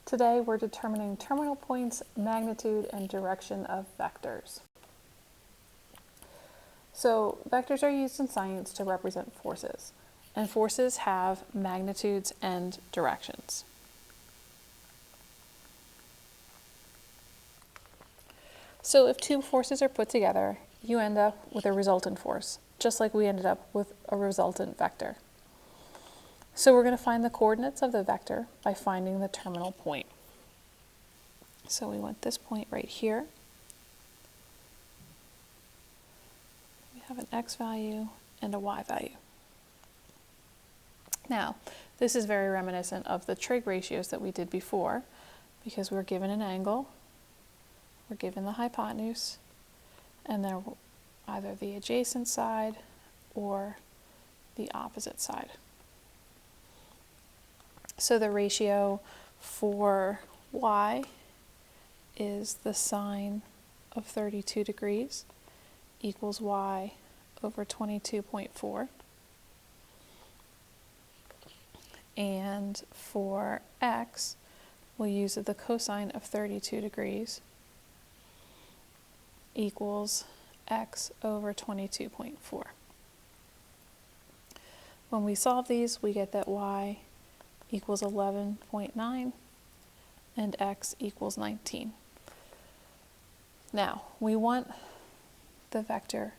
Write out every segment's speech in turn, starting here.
Today we're determining terminal points, magnitude, and direction of vectors. So vectors are used in science to represent forces, and forces have magnitudes and directions. So if two forces are put together, you end up with a resultant force, just like we ended up with a resultant vector. So we're going to find the coordinates of the vector by finding the terminal point. So we want this point right here. We have an x value and a y value. Now, this is very reminiscent of the trig ratios that we did before, because we're given an angle, we're given the hypotenuse, and they're either the adjacent side or the opposite side. So the ratio for y is the sine of 32 degrees equals y over 22.4. And for x, we'll use the cosine of 32 degrees equals x over 22.4. When we solve these, we get that y equals 11.9 and x equals 19. Now, we want the vector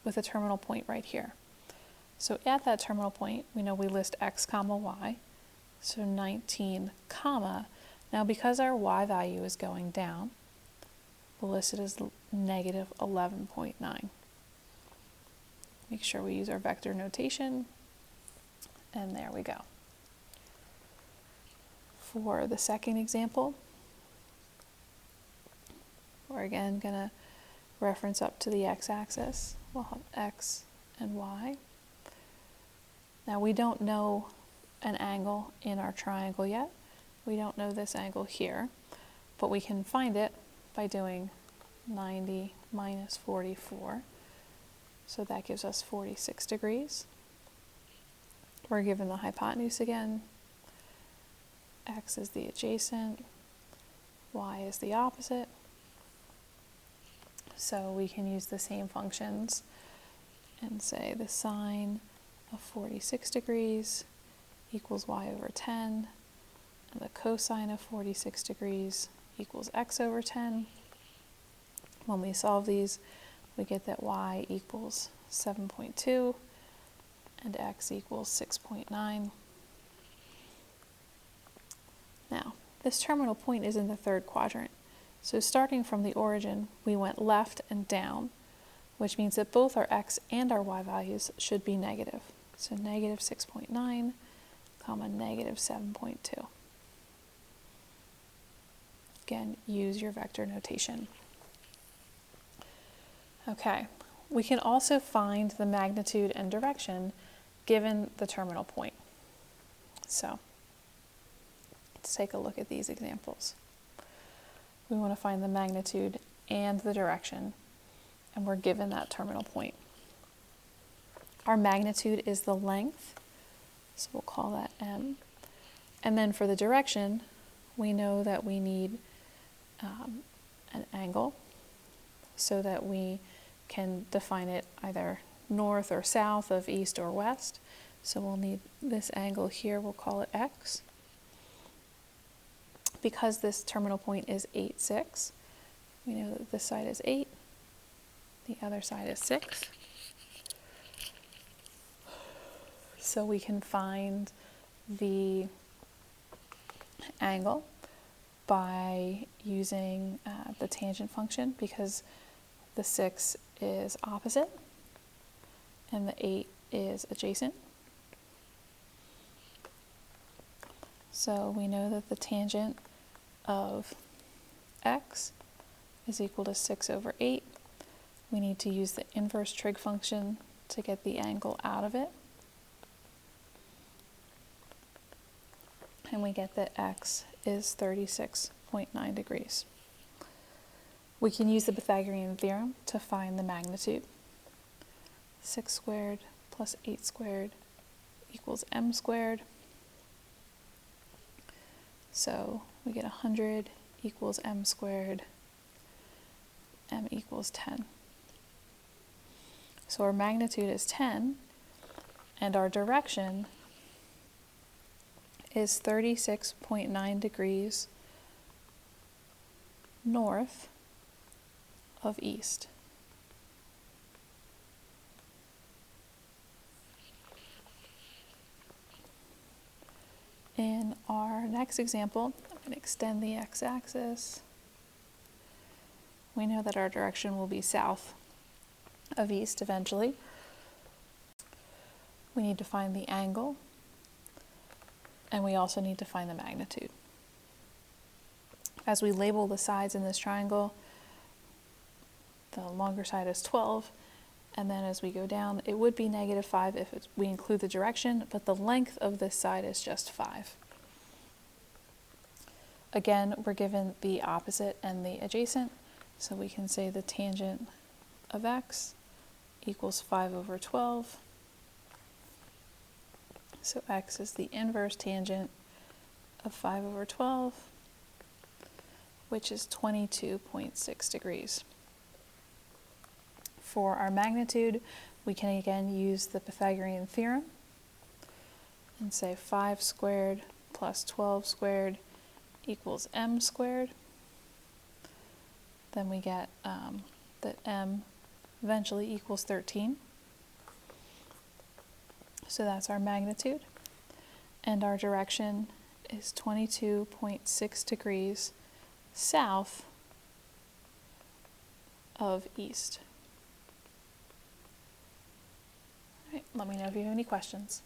with a terminal point right here. So at that terminal point, we know we list x comma y, so 19 comma. Now because our y value is going down, we'll list it as negative 11.9. Make sure we use our vector notation, and there we go. For the second example, we're again going to reference up to the x-axis. We'll have x and y. Now we don't know an angle in our triangle yet. We don't know this angle here, but we can find it by doing 90 minus 44. So that gives us 46 degrees. We're given the hypotenuse again. X is the adjacent, y is the opposite. So we can use the same functions and say the sine of 46 degrees equals y over 10, and the cosine of 46 degrees equals x over 10. When we solve these, we get that y equals 7.2 and x equals 6.9. Now, this terminal point is in the third quadrant. So starting from the origin, we went left and down, which means that both our x and our y values should be negative. So negative 6.9, comma negative 7.2. Again, use your vector notation. Okay, we can also find the magnitude and direction given the terminal point. So let's take a look at these examples. We want to find the magnitude and the direction, and we're given that terminal point. Our magnitude is the length, so we'll call that m. And then for the direction, we know that we need an angle so that we can define it either north or south of east or west. So we'll need this angle here, we'll call it x. Because this terminal point is 8, 6, we know that this side is 8, the other side is 6. So we can find the angle by using the tangent function, because the 6 is opposite and the 8 is adjacent. So we know that the tangent of x is equal to 6 over 8. We need to use the inverse trig function to get the angle out of it. And we get that x is 36.9 degrees. We can use the Pythagorean theorem to find the magnitude. 6 squared plus 8 squared equals m squared. So we get 100 equals m squared, m equals 10. So our magnitude is 10, and our direction is 36.9 degrees north of east. In our next example, I'm going to extend the x-axis. We know that our direction will be south of east eventually. We need to find the angle, and we also need to find the magnitude. As we label the sides in this triangle, the longer side is 12, and then as we go down, it would be -5 if we include the direction, but the length of this side is just 5. Again, we're given the opposite and the adjacent, so we can say the tangent of x equals 5 over 12. So x is the inverse tangent of 5 over 12, which is 22.6 degrees. For our magnitude, we can again use the Pythagorean theorem and say 5 squared plus 12 squared equals m squared. Then we get that m eventually equals 13. So that's our magnitude. And our direction is 22.6 degrees south of east. All right, let me know if you have any questions.